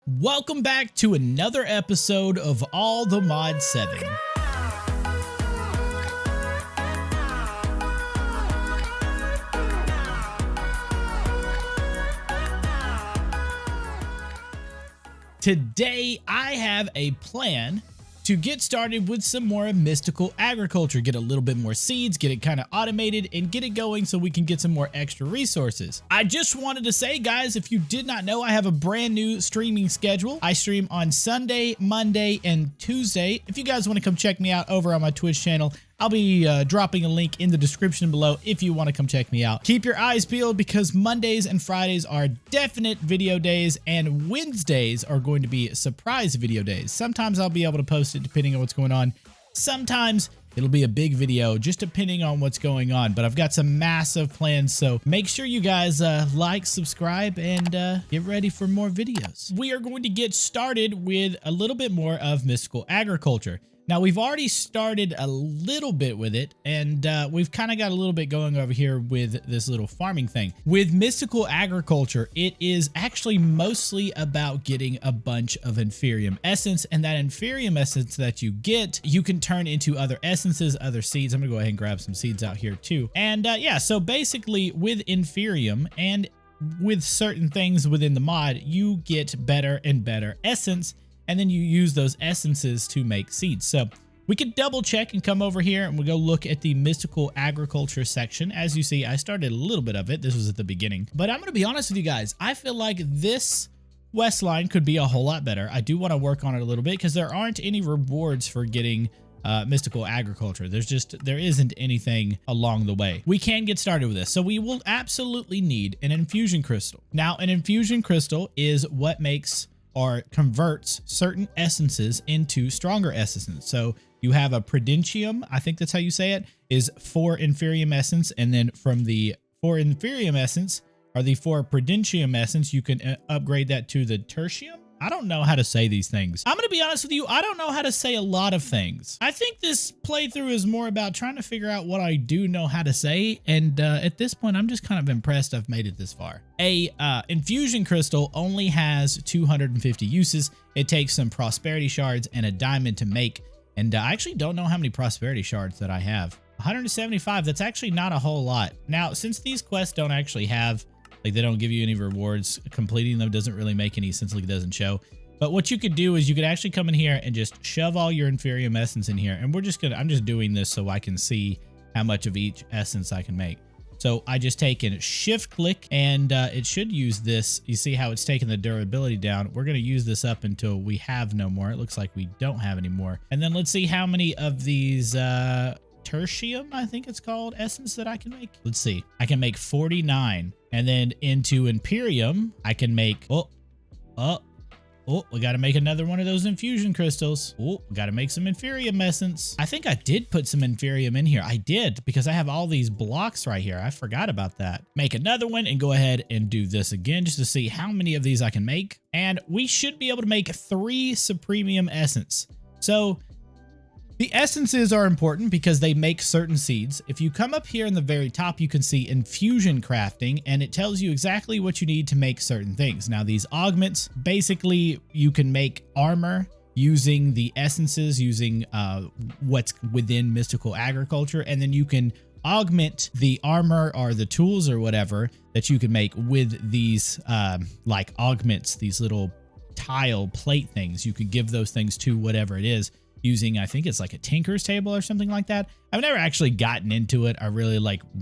Welcome back to another episode of All the Mod 7. Today, I have a plan to get started with some more mystical agriculture, get a little bit more seeds, get it kind of automated, and get it going so we can get some more extra resources. I just wanted to say, guys, if you did not know, I have a brand new streaming schedule. I stream on Sunday, Monday, and Tuesday. If you guys want to come check me out over on my Twitch channel, I'll be dropping a link in the description below if you want to come check me out. Keep your eyes peeled because Mondays and Fridays are definite video days and Wednesdays are going to be surprise video days. Sometimes I'll be able to post it depending on what's going on. Sometimes it'll be a big video just depending on what's going on, but I've got some massive plans, so make sure you guys like, subscribe, and get ready for more videos. We are going to get started with a little bit more of mystical agriculture. Now, we've already started a little bit with it, and we've kind of got a little bit going over here with this little farming thing. With mystical agriculture, it is actually mostly about getting a bunch of Infernium essence, and that Infernium essence that you get, you can turn into other essences, other seeds. I'm gonna go ahead and grab some seeds out here too. And yeah, so basically with Infernium and with certain things within the mod, you get better and better essence, and then you use those essences to make seeds. So we could double check and come over here and we'll go look at the mystical agriculture section. As you see, I started a little bit of it. This was at the beginning, but I'm going to be honest with you guys. I feel like this west line could be a whole lot better. I do want to work on it a little bit because there aren't any rewards for getting mystical agriculture. There isn't anything along the way. We can get started with this. So we will absolutely need an infusion crystal. Now, an infusion crystal is what makes or converts certain essences into stronger essences. So you have a Prudentium, I think that's how you say it, is 4 Infernium essence, and then from the 4 Infernium essence or the 4 Prudentium essence, you can upgrade that to the Tertium. I don't know how to say these things. I'm gonna be honest with you, I don't know how to say a lot of things. I think this playthrough is more about trying to figure out what I do know how to say, and at this point, I'm just kind of impressed I've made it this far. A infusion crystal only has 250 uses. It takes some prosperity shards and a diamond to make, and I actually don't know how many prosperity shards that I have. 175, that's actually not a whole lot. Now, since these quests don't actually have, like, they don't give you any rewards, completing them doesn't really make any sense, like it doesn't show. But what you could do is you could actually come in here and just shove all your Infernium essence in here. And I'm just doing this so I can see how much of each essence I can make. So I just take and shift click and it should use this. You see how it's taking the durability down. We're going to use this up until we have no more. It looks like we don't have any more. And then let's see how many of these Tertium, I think it's called, essence that I can make. Let's see. I can make 49. And then into Imperium, I can make, we got to make another one of those infusion crystals. Oh, we got to make some Infernium essence. I think I did put some Infernium in here. I did, because I have all these blocks right here. I forgot about that. Make another one and go ahead and do this again just to see how many of these I can make. And we should be able to make 3 Supremium essence. So the essences are important because they make certain seeds. If you come up here in the very top, you can see infusion crafting, and it tells you exactly what you need to make certain things. Now, these augments, basically, you can make armor using the essences, using what's within mystical agriculture, and then you can augment the armor or the tools or whatever that you can make with these like augments, these little tile plate things. You can give those things to whatever it is, using, I think it's like a tinker's table or something like that. I've never actually gotten into it. I really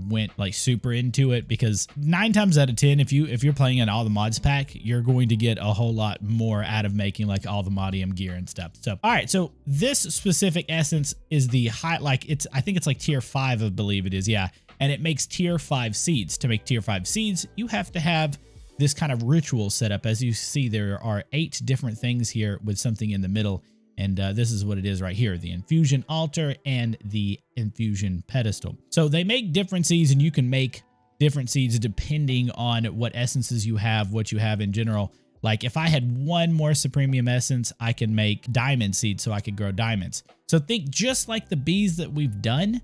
went super into it because 9 times out of 10, if you're playing in all the mods pack, you're going to get a whole lot more out of making like all the modium gear and stuff. So, all right. So this specific essence is the high, I think it's like tier 5, I believe it is. Yeah. And it makes tier 5 seeds. To make tier 5 seeds, you have to have this kind of ritual set up. As you see, there are 8 different things here with something in the middle. And this is what it is right here, the infusion altar and the infusion pedestal. So they make different seeds, and you can make different seeds depending on what essences you have, what you have in general. Like if I had 1 more Supremium essence, I can make diamond seeds so I could grow diamonds. So think just like the bees that we've done,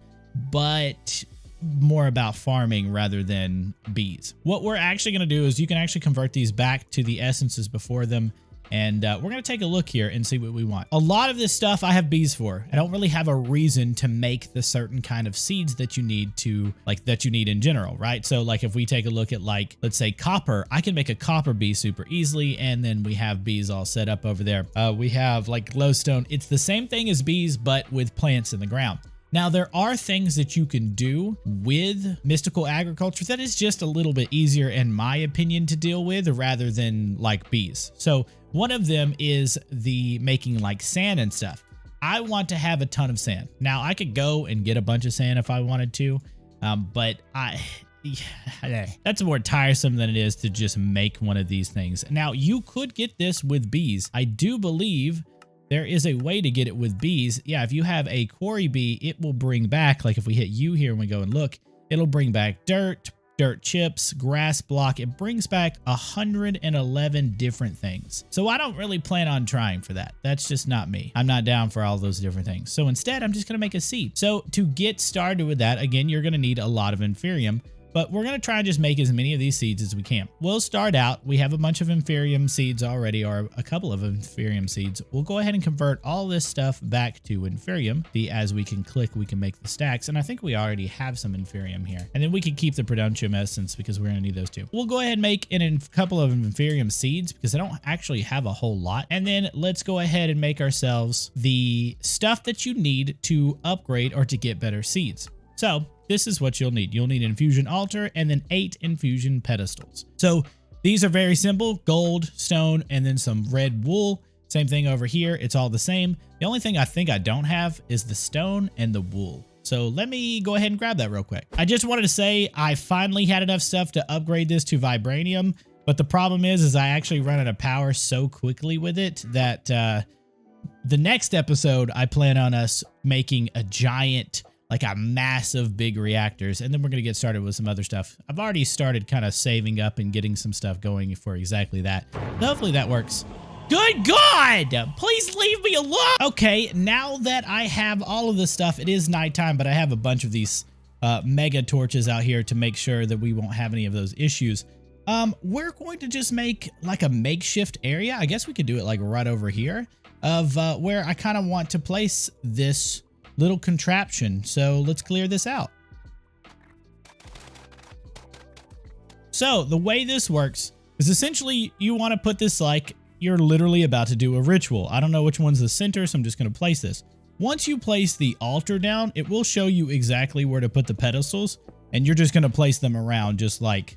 but more about farming rather than bees. What we're actually going to do is you can actually convert these back to the essences before them. And we're going to take a look here and see what we want. A lot of this stuff I have bees for. I don't really have a reason to make the certain kind of seeds that you need to, like, that you need in general, right? So like if we take a look at, like, let's say copper, I can make a copper bee super easily. And then we have bees all set up over there. We have like glowstone. It's the same thing as bees, but with plants in the ground. Now, there are things that you can do with mystical agriculture that is just a little bit easier, in my opinion, to deal with rather than like bees. So one of them is the making like sand and stuff. I want to have a ton of sand. Now, I could go and get a bunch of sand if I wanted to, but that's more tiresome than it is to just make one of these things. Now, you could get this with bees. I do believe there is a way to get it with bees. Yeah, if you have a quarry bee, it will bring back, like if we hit U here and we go and look, it'll bring back dirt chips, grass block. It brings back 111 different things. So I don't really plan on trying for that. That's just not me. I'm not down for all those different things. So instead, I'm just going to make a seed. So to get started with that, again, you're going to need a lot of Infernium. But we're going to try and just make as many of these seeds as we can. We'll start out. We have a bunch of Infernium seeds already, or a couple of Infernium seeds. We'll go ahead and convert all this stuff back to Infernium. As we can click, we can make the stacks. And I think we already have some Infernium here. And then we can keep the Production Essence because we're going to need those too. We'll go ahead and make a couple of Infernium seeds because I don't actually have a whole lot. And then let's go ahead and make ourselves the stuff that you need to upgrade or to get better seeds. So this is what you'll need. You'll need an infusion altar and then 8 infusion pedestals. So these are very simple: gold, stone, and then some red wool. Same thing over here. It's all the same. The only thing I think I don't have is the stone and the wool. So let me go ahead and grab that real quick. I just wanted to say I finally had enough stuff to upgrade this to vibranium. But the problem is I actually run out of power so quickly with it that the next episode, I plan on us making a giant, like a massive big reactors, and then we're going to get started with some other stuff. I've already started kind of saving up and getting some stuff going for exactly that. Hopefully that works. Good God! Please leave me alone! Okay, now that I have all of this stuff, it is nighttime, but I have a bunch of these mega torches out here to make sure that we won't have any of those issues. We're going to just make like a makeshift area. I guess we could do it like right over here of where I kind of want to place this little contraption. So let's clear this out. So the way this works is essentially you want to put this like you're literally about to do a ritual. I don't know which one's the center, so I'm just going to place this. Once you place the altar down, it will show you exactly where to put the pedestals, and you're just going to place them around just like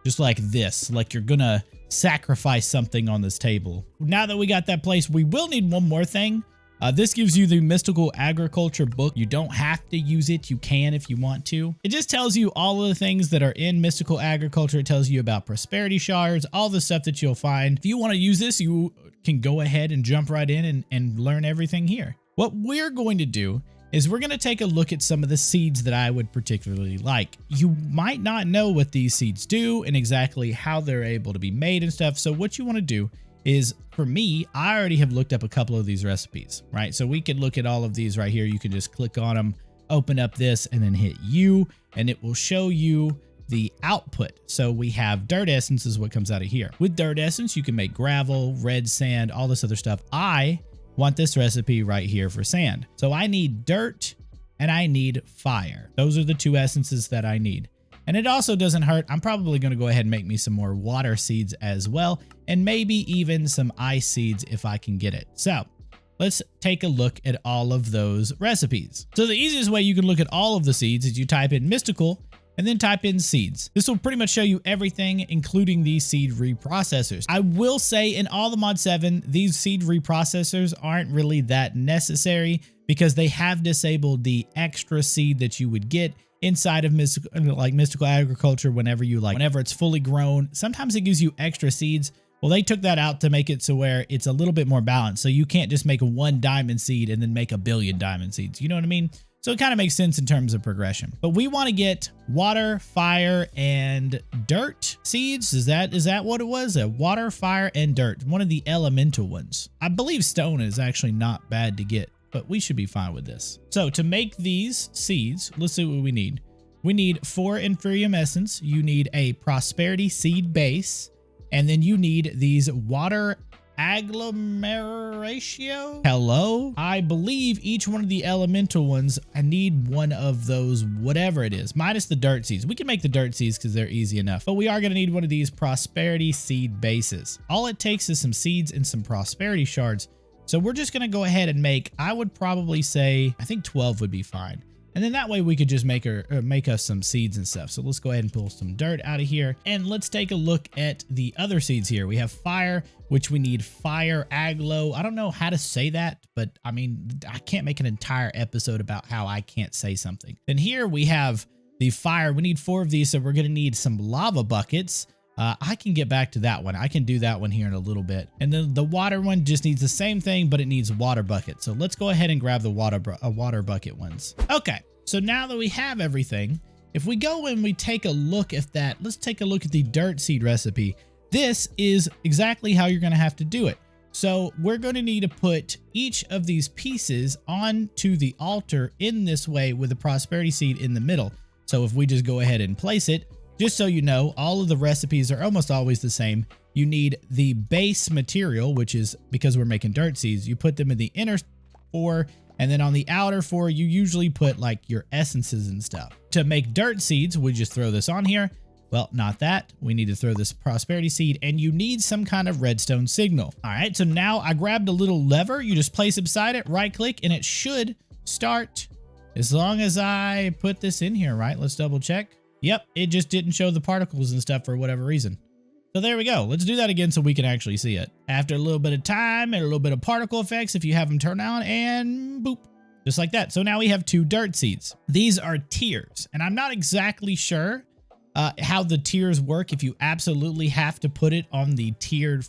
this, like you're going to sacrifice something on this table. Now that we got that place, we will need one more thing. This gives you the Mystical Agriculture book. You don't have to use it. You can if you want to. It just tells you all of the things that are in Mystical Agriculture. It tells you about prosperity shards, all the stuff that you'll find. If you want to use this, you can go ahead and jump right in and learn everything here. What we're going to do is we're going to take a look at some of the seeds that I would particularly like. You might not know what these seeds do and exactly how they're able to be made and stuff. So what you want to do is, for me, I already have looked up a couple of these recipes, right? So we could look at all of these right here. You can just click on them, open up this, and then hit U, and it will show you the output. So we have dirt essence is what comes out of here. With dirt essence, you can make gravel, red sand, all this other stuff. I want this recipe right here for sand. So I need dirt and I need fire. Those are the two essences that I need. And it also doesn't hurt. I'm probably going to go ahead and make me some more water seeds as well, and maybe even some ice seeds if I can get it. So let's take a look at all of those recipes. So the easiest way you can look at all of the seeds is you type in mystical and then type in seeds. This will pretty much show you everything, including these seed reprocessors. I will say in all the mod 7, these seed reprocessors aren't really that necessary because they have disabled the extra seed that you would get inside of mystical agriculture whenever it's fully grown. Sometimes it gives you extra seeds. Well, they took that out to make it so where it's a little bit more balanced. So you can't just make 1 diamond seed and then make 1 billion diamond seeds. You know what I mean? So it kind of makes sense in terms of progression. But we want to get water, fire, and dirt seeds. Is that what it was? Water, fire, and dirt. One of the elemental ones. I believe stone is actually not bad to get, but we should be fine with this. So to make these seeds, let's see what we need. We need 4 Infernium essence. You need a prosperity seed base, and then you need these water agglomeratio. Hello? I believe each one of the elemental ones, I need one of those, whatever it is, minus the dirt seeds. We can make the dirt seeds because they're easy enough, but we are going to need one of these prosperity seed bases. All it takes is some seeds and some prosperity shards. So we're just going to go ahead and make, I would probably say, I think 12 would be fine. And then that way we could just make us some seeds and stuff. So let's go ahead and pull some dirt out of here. And let's take a look at the other seeds here. We have fire, which we need fire aglo. I don't know how to say that, but I mean, I can't make an entire episode about how I can't say something. Then here we have the fire. We need 4 of these. So we're going to need some lava buckets. I can get back to that one. I can do that one here in a little bit. And then the water one just needs the same thing, but it needs water bucket. So let's go ahead and grab the water bucket ones. Okay, so now that we have everything, if we go and we take a look at that, let's take a look at the dirt seed recipe. This is exactly how you're going to have to do it. So we're going to need to put each of these pieces onto the altar in this way with the prosperity seed in the middle. So if we just go ahead and place it, just so you know, all of the recipes are almost always the same. You need the base material, which is because we're making dirt seeds. You put them in the inner 4, and then on the outer 4, you usually put like your essences and stuff. To make dirt seeds, we just throw this on here. Well, not that. We need to throw this prosperity seed, and you need some kind of redstone signal. All right, so now I grabbed a little lever. You just place it beside it, right click, and it should start as long as I put this in here, right? Let's double check. Yep, it just didn't show the particles and stuff for whatever reason. So there we go. Let's do that again so we can actually see it. After a little bit of time and a little bit of particle effects, if you have them turned on, and boop, just like that. So now we have 2 dirt seeds. These are tiers, and I'm not exactly sure how the tiers work, if you absolutely have to put it on the tiered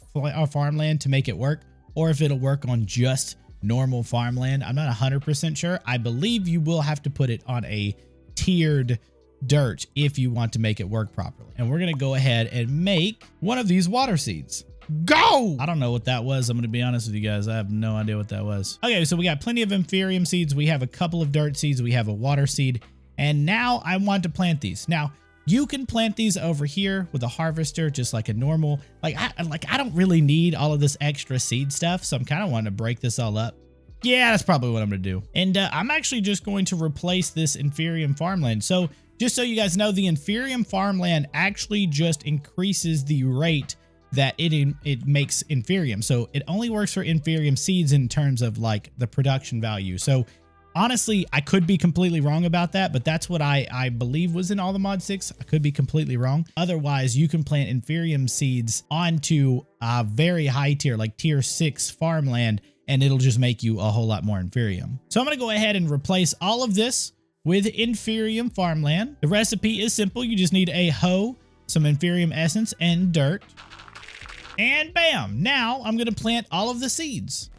farmland to make it work, or if it'll work on just normal farmland. I'm not 100% sure. I believe you will have to put it on a tiered dirt if you want to make it work properly. And we're going to go ahead and make one of these water seeds. Go! I don't know what that was. I'm going to be honest with you guys. I have no idea what that was. Okay, so we got plenty of Infernium seeds. We have a couple of dirt seeds. We have a water seed. And now I want to plant these. Now, you can plant these over here with a harvester, just like a normal, I don't really need all of this extra seed stuff. So I'm kind of wanting to break this all up. Yeah, that's probably what I'm going to do. And I'm actually just going to replace this Infernium farmland. So just so you guys know, the Infernium farmland actually just increases the rate that it makes Infernium. So it only works for Infernium seeds in terms of like the production value. So honestly, I could be completely wrong about that, but that's what I believe was in all the mod 6. I could be completely wrong. Otherwise, you can plant Infernium seeds onto a very high tier, like tier 6 farmland, and it'll just make you a whole lot more Infernium. So I'm going to go ahead and replace all of this with Infernium farmland. The recipe is simple. You just need a hoe, some Infernium essence, and dirt. And bam! Now I'm going to plant all of the seeds.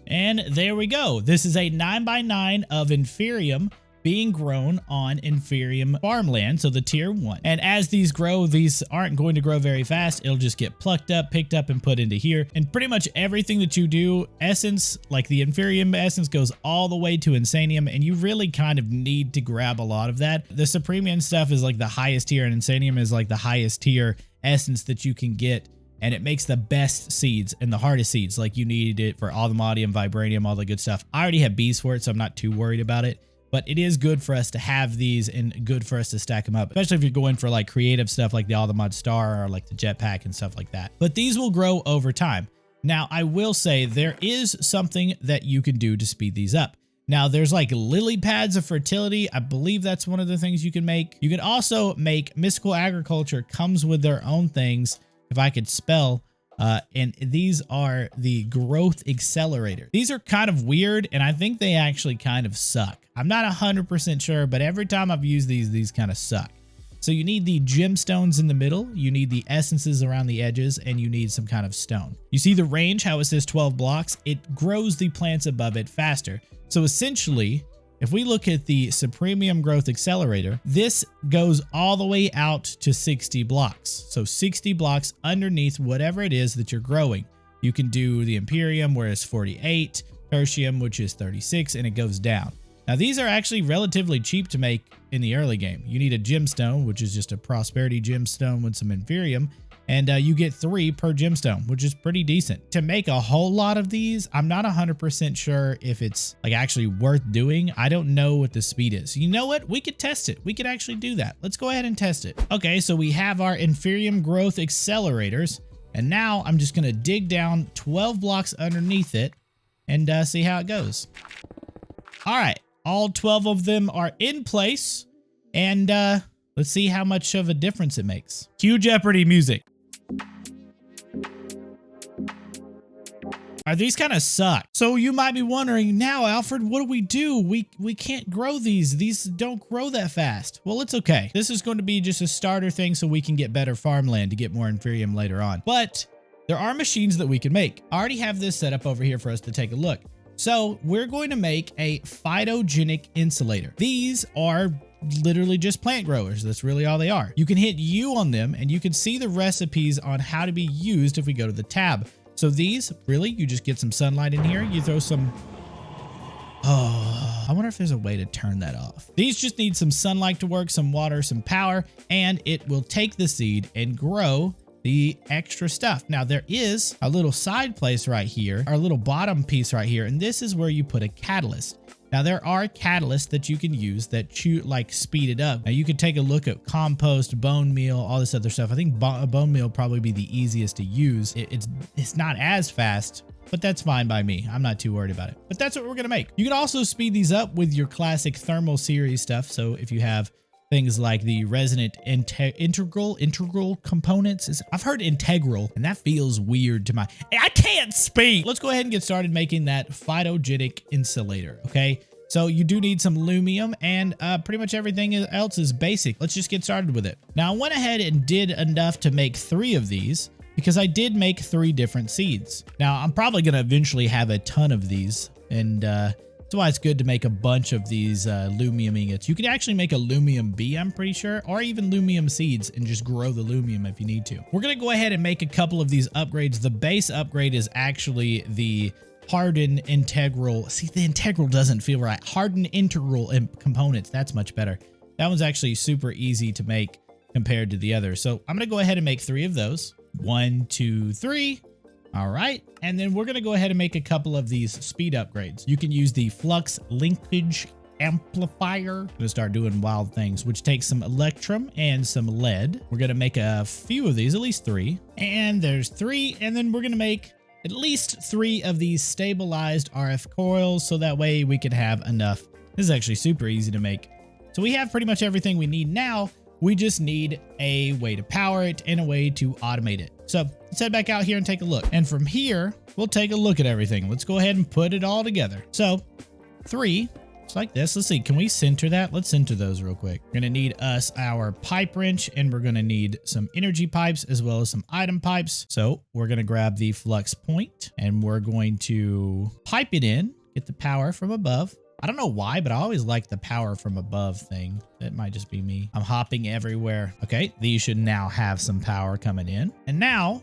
And there we go. This is a 9x9 of Infernium being grown on Infernium farmland, so the tier 1. And as these grow, these aren't going to grow very fast. It'll just get plucked up, picked up, and put into here. And pretty much everything that you do, essence, like the Infernium essence, goes all the way to Insanium, and you really kind of need to grab a lot of that. The Supremium stuff is like the highest tier, and Insanium is like the highest tier essence that you can get. And it makes the best seeds and the hardest seeds. Like you need it for Allthemodium, Vibranium, all the good stuff. I already have bees for it, so I'm not too worried about it. But it is good for us to have these and good for us to stack them up, especially if you're going for like creative stuff like the Allthemod Star or like the Jetpack and stuff like that. But these will grow over time. Now, I will say there is something that you can do to speed these up. Now, there's like lily pads of fertility. I believe that's one of the things you can make. You can also make mystical agriculture, comes with their own things. If I could spell, and these are the growth accelerator. These are kind of weird, and I think they actually kind of suck. I'm not 100% sure, but every time I've used these kind of suck. So you need the gemstones in the middle, you need the essences around the edges, and you need some kind of stone. You see the range, how it says 12 blocks? It grows the plants above it faster. So essentially, if we look at the Supremium Growth Accelerator, this goes all the way out to 60 blocks. So 60 blocks underneath whatever it is that you're growing. You can do the Imperium, where it's 48, Tertium, which is 36, and it goes down. Now, these are actually relatively cheap to make in the early game. You need a gemstone, which is just a prosperity gemstone with some Infernium, And you get 3 per gemstone, which is pretty decent. To make a whole lot of these, I'm not 100% sure if it's like actually worth doing. I don't know what the speed is. You know what? We could test it. We could actually do that. Let's go ahead and test it. Okay, so we have our Infernium growth accelerators. And now I'm just gonna dig down 12 blocks underneath it and see how it goes. All right, all 12 of them are in place. And let's see how much of a difference it makes. Cue Jeopardy music. These kind of suck. So you might be wondering, now, Alfred, what do? We can't grow these. These don't grow that fast. Well, it's okay. This is going to be just a starter thing so we can get better farmland to get more Infernium later on. But there are machines that we can make. I already have this set up over here for us to take a look. So we're going to make a Phytogenic Insolator. These are literally just plant growers. That's really all they are. You can hit U on them and you can see the recipes on how to be used if we go to the tab. So these, really, you just get some sunlight in here. You throw some... Oh, I wonder if there's a way to turn that off. These just need some sunlight to work, some water, some power, and it will take the seed and grow the extra stuff. Now, there is a little side place right here, our little bottom piece right here, and this is where you put a catalyst. Now, there are catalysts that you can use that speed it up. Now, you could take a look at compost, bone meal, all this other stuff. I think bone meal probably be the easiest to use. It's not as fast, but that's fine by me. I'm not too worried about it. But that's what we're gonna make. You can also speed these up with your classic thermal series stuff. So if you have things like the resonant integral components. I've heard integral, and that feels weird to I can't speak. Let's go ahead and get started making that Phytogenic Insulator, okay? So you do need some lumium, and pretty much everything else is basic. Let's just get started with it. Now, I went ahead and did enough to make 3 of these, because I did make 3 different seeds. Now, I'm probably gonna eventually have a ton of these, and that's why it's good to make a bunch of these lumium ingots. You can actually make a lumium bee, I'm pretty sure, or even lumium seeds and just grow the lumium if you need to. We're gonna go ahead and make a couple of these upgrades. The base upgrade is actually the hardened integral. See, the integral doesn't feel right. Hardened integral components, that's much better. That one's actually super easy to make compared to the others. So I'm gonna go ahead and make 3 of those. 1, 2, 3. All right, and then we're gonna go ahead and make a couple of these speed upgrades. You can use the flux linkage amplifier. I'm gonna start doing wild things, which takes some electrum and some lead. We're gonna make a few of these, at least 3. And there's 3, and then we're gonna make at least 3 of these stabilized RF coils, so that way we can have enough. This is actually super easy to make. So we have pretty much everything we need now. We just need a way to power it and a way to automate it. So let's head back out here and take a look. And from here, we'll take a look at everything. Let's go ahead and put it all together. So 3, it's like this. Let's see, can we center that? Let's center those real quick. We're gonna need our pipe wrench, and we're gonna need some energy pipes as well as some item pipes. So we're gonna grab the flux point and we're going to pipe it in, get the power from above. I don't know why, but I always like the power from above thing. That might just be me. I'm hopping everywhere. Okay, these should now have some power coming in. And now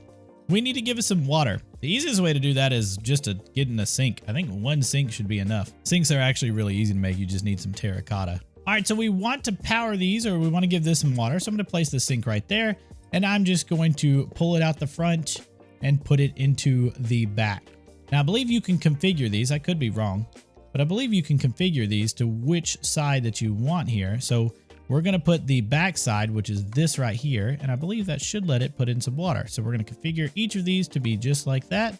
we need to give it some water. The easiest way to do that is just to get in a sink. I think 1 sink should be enough. Sinks are actually really easy to make. You just need some terracotta. All right, so we want to power these, or we want to give this some water. So I'm gonna place the sink right there, and I'm just going to pull it out the front and put it into the back. Now, I believe you can configure these. I could be wrong, but I believe you can configure these to which side that you want here. So we're gonna put the back side, which is this right here, and I believe that should let it put in some water. So we're gonna configure each of these to be just like that.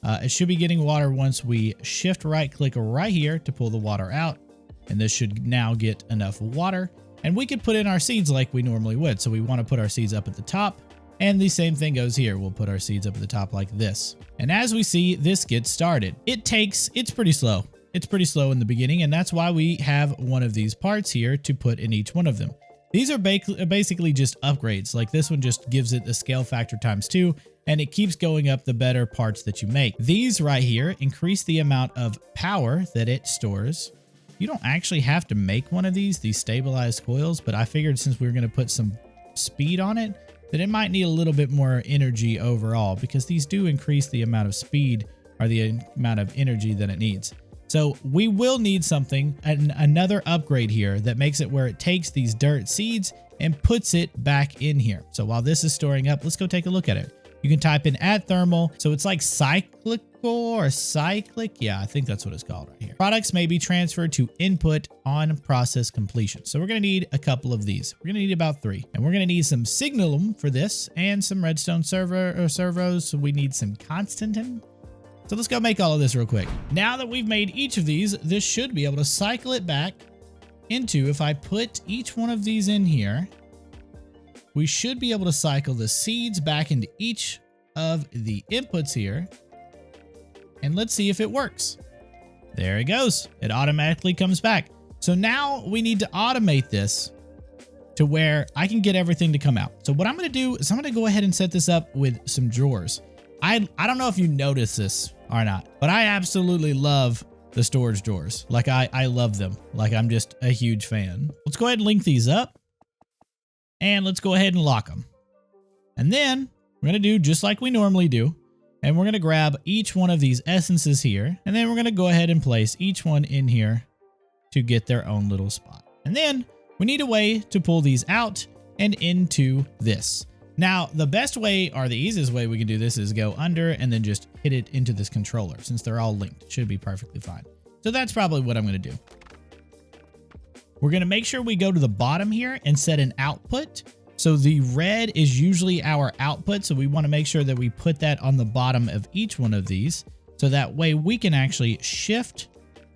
It should be getting water once we shift right click right here to pull the water out. And this should now get enough water. And we could put in our seeds like we normally would. So we wanna put our seeds up at the top. And the same thing goes here. We'll put our seeds up at the top like this. And as we see, this gets started. It's pretty slow. It's pretty slow in the beginning, and that's why we have one of these parts here to put in each one of them. These are basically just upgrades. Like this one just gives it a scale factor ×2, and it keeps going up the better parts that you make. These right here increase the amount of power that it stores. You don't actually have to make one of these stabilized coils, but I figured since we were gonna put some speed on it, that it might need a little bit more energy overall, because these do increase the amount of speed or the amount of energy that it needs. So we will need something, another upgrade here that makes it where it takes these dirt seeds and puts it back in here. So while this is storing up, let's go take a look at it. You can type in add thermal. So it's like cyclical or cyclic. Yeah, I think that's what it's called right here. Products may be transferred to input on process completion. So we're going to need a couple of these. We're going to need about 3. And we're going to need some signalum for this and some redstone servos. So we need some constantin. So let's go make all of this real quick. Now that we've made each of these, this should be able to cycle it back into, if I put each one of these in here, we should be able to cycle the seeds back into each of the inputs here. And let's see if it works. There it goes. It automatically comes back. So now we need to automate this to where I can get everything to come out. So what I'm going to do is I'm going to go ahead and set this up with some drawers. I don't know if you notice this or not, but I absolutely love the storage drawers. Like I love them. Like I'm just a huge fan. Let's go ahead and link these up. And let's go ahead and lock them. And then we're going to do just like we normally do. And we're going to grab each one of these essences here. And then we're going to go ahead and place each one in here to get their own little spot. And then we need a way to pull these out and into this. Now, the best way or the easiest way we can do this is go under and then just hit it into this controller. Since they're all linked, it should be perfectly fine. So that's probably what I'm going to do. We're going to make sure we go to the bottom here and set an output. So the red is usually our output. So we want to make sure that we put that on the bottom of each one of these. So that way we can actually shift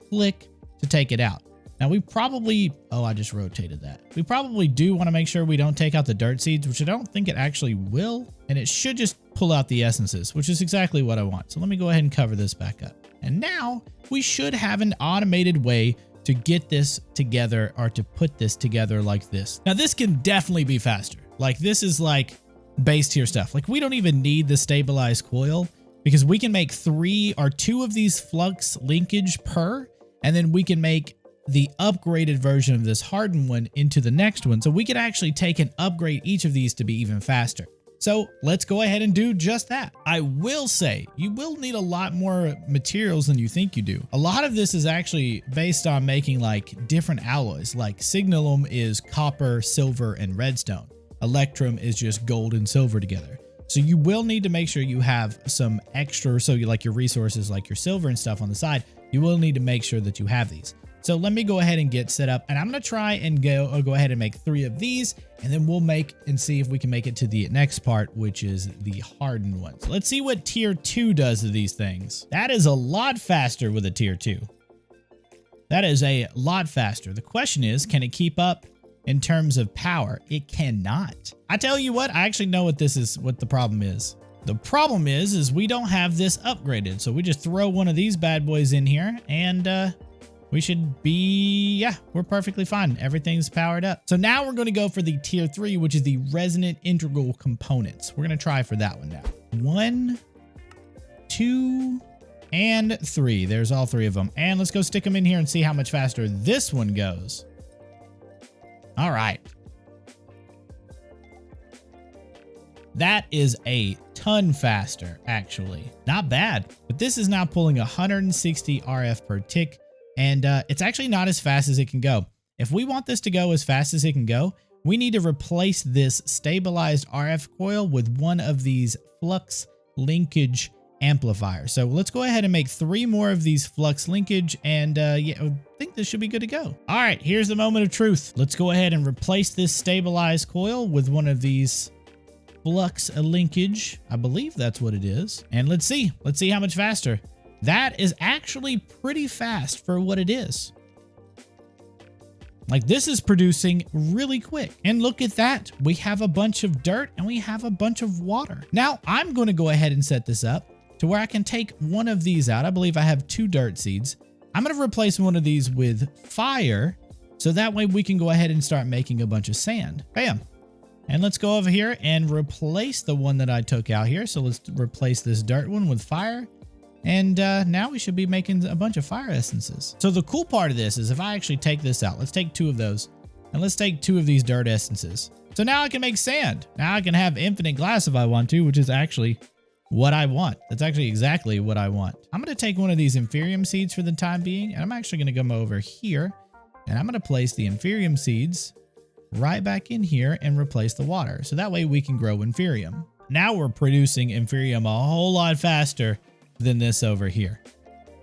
click to take it out. Now we probably, oh, I just rotated that. We probably do want to make sure we don't take out the dirt seeds, which I don't think it actually will. And it should just pull out the essences, which is exactly what I want. So let me go ahead and cover this back up. And now we should have an automated way to get this together or to put this together like this. Now this can definitely be faster. Like this is like base tier stuff. Like we don't even need the stabilized coil because we can make 3 or 2 of these flux linkage per, and then we can make the upgraded version of this hardened one into the next one. So we could actually take and upgrade each of these to be even faster. So let's go ahead and do just that. I will say you will need a lot more materials than you think you do. A lot of this is actually based on making like different alloys, like signalum is copper, silver, and redstone. Electrum is just gold and silver together. So you will need to make sure you have some extra, so you like your resources, like your silver and stuff on the side, you will need to make sure that you have these. So let me go ahead and get set up, and I'm going to try and go ahead and make 3 of these, and then we'll make and see if we can make it to the next part, which is the hardened ones. Let's see what tier 2 does to these things. That is a lot faster with a tier 2. That is a lot faster. The question is, can it keep up in terms of power? It cannot. I tell you what, I actually know what the problem is. The problem is we don't have this upgraded. So we just throw one of these bad boys in here and, we should be, yeah, we're perfectly fine. Everything's powered up. So now we're going to go for the tier 3, which is the resonant integral components. We're going to try for that one now. 1, 2, and 3. There's all 3 of them. And let's go stick them in here and see how much faster this one goes. All right. That is a ton faster, actually. Not bad. But this is now pulling 160 RF per tick. And it's actually not as fast as it can go. If we want this to go as fast as it can go, we need to replace this stabilized RF coil with one of these flux linkage amplifiers. So let's go ahead and make 3 more of these flux linkage, and yeah, I think this should be good to go. All right, here's the moment of truth. Let's go ahead and replace this stabilized coil with one of these flux linkage. I believe that's what it is. And let's see how much faster. That is actually pretty fast for what it is. Like this is producing really quick. And look at that. We have a bunch of dirt and we have a bunch of water. Now I'm going to go ahead and set this up to where I can take one of these out. I believe I have 2 dirt seeds. I'm going to replace one of these with fire. So that way we can go ahead and start making a bunch of sand. Bam. And let's go over here and replace the one that I took out here. So let's replace this dirt one with fire. And now we should be making a bunch of fire essences. So the cool part of this is if I actually take this out, let's take 2 of those and let's take 2 of these dirt essences. So now I can make sand. Now I can have infinite glass if I want to, which is actually what I want. That's actually exactly what I want. I'm going to take one of these Infernium seeds for the time being, and I'm actually going to come over here, and I'm going to place the Infernium seeds right back in here and replace the water. So that way we can grow Infernium. Now we're producing Infernium a whole lot faster than this over here.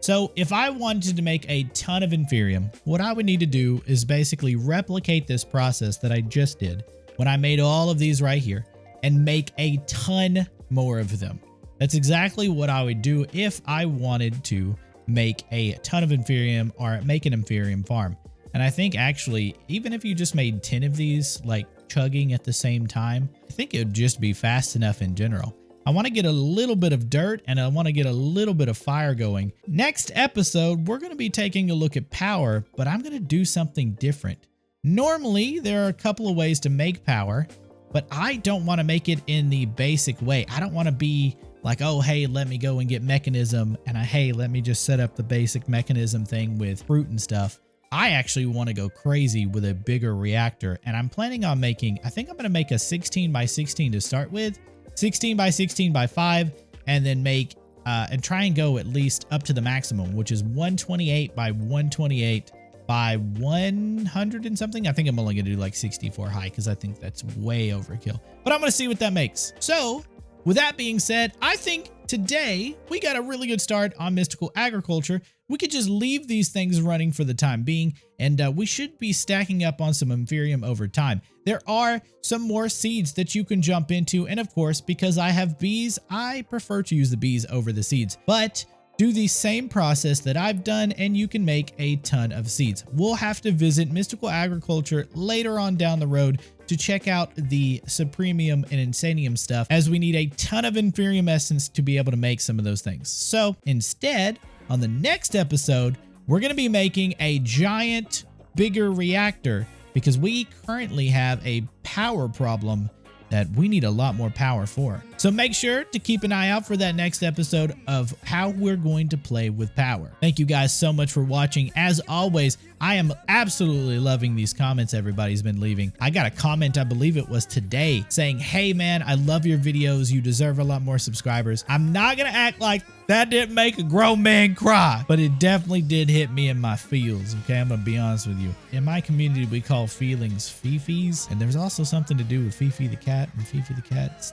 So if I wanted to make a ton of Infernium, what I would need to do is basically replicate this process that I just did when I made all of these right here and make a ton more of them. That's exactly what I would do if I wanted to make a ton of Infernium or make an Infernium farm. And I think actually, even if you just made 10 of these, like chugging at the same time, I think it would just be fast enough in general. I want to get a little bit of dirt and I want to get a little bit of fire going. Next episode, we're going to be taking a look at power, but I'm going to do something different. Normally, there are a couple of ways to make power, but I don't want to make it in the basic way. I don't want to be like, oh, hey, let me go and get mechanism, and hey, let me just set up the basic mechanism thing with fruit and stuff. I actually want to go crazy with a bigger reactor, and I'm planning on making, I think I'm going to make a 16 by 16 to start with, 16 by 16 by 5, and then make, and try and go at least up to the maximum, which is 128 by 128 by 100 and something. I think I'm only going to do like 64 high because I think that's way overkill, but I'm going to see what that makes. So with that being said, I think today we got a really good start on mystical agriculture. We could just leave these things running for the time being, and we should be stacking up on some Infernium over time. There are some more seeds that you can jump into, and of course, because I have bees, I prefer to use the bees over the seeds, but do the same process that I've done and you can make a ton of seeds. We'll have to visit mystical agriculture later on down the road to check out the Supremium and Insanium stuff, as we need a ton of Infernium essence to be able to make some of those things. So instead, on the next episode, we're going to be making a giant, bigger reactor because we currently have a power problem that we need a lot more power for. So make sure to keep an eye out for that next episode of how we're going to play with power. Thank you guys so much for watching. As always, I am absolutely loving these comments everybody's been leaving. I got a comment, I believe it was today, saying, hey man, I love your videos. You deserve a lot more subscribers. I'm not gonna act like that didn't make a grown man cry, but it definitely did hit me in my feels, okay? I'm gonna be honest with you. In my community, we call feelings fifis, and there's also something to do with Fifi the cat and Fifi the cat.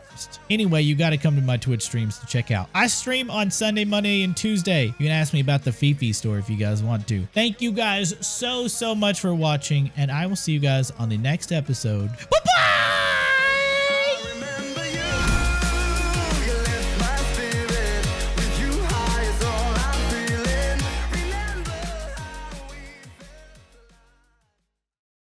Anyway, you gotta come to my Twitch streams to check out. I stream on Sunday, Monday, and Tuesday. You can ask me about the Fifi store if you guys want to. Thank you guys so much for watching, and I will see you guys on the next episode. Boop!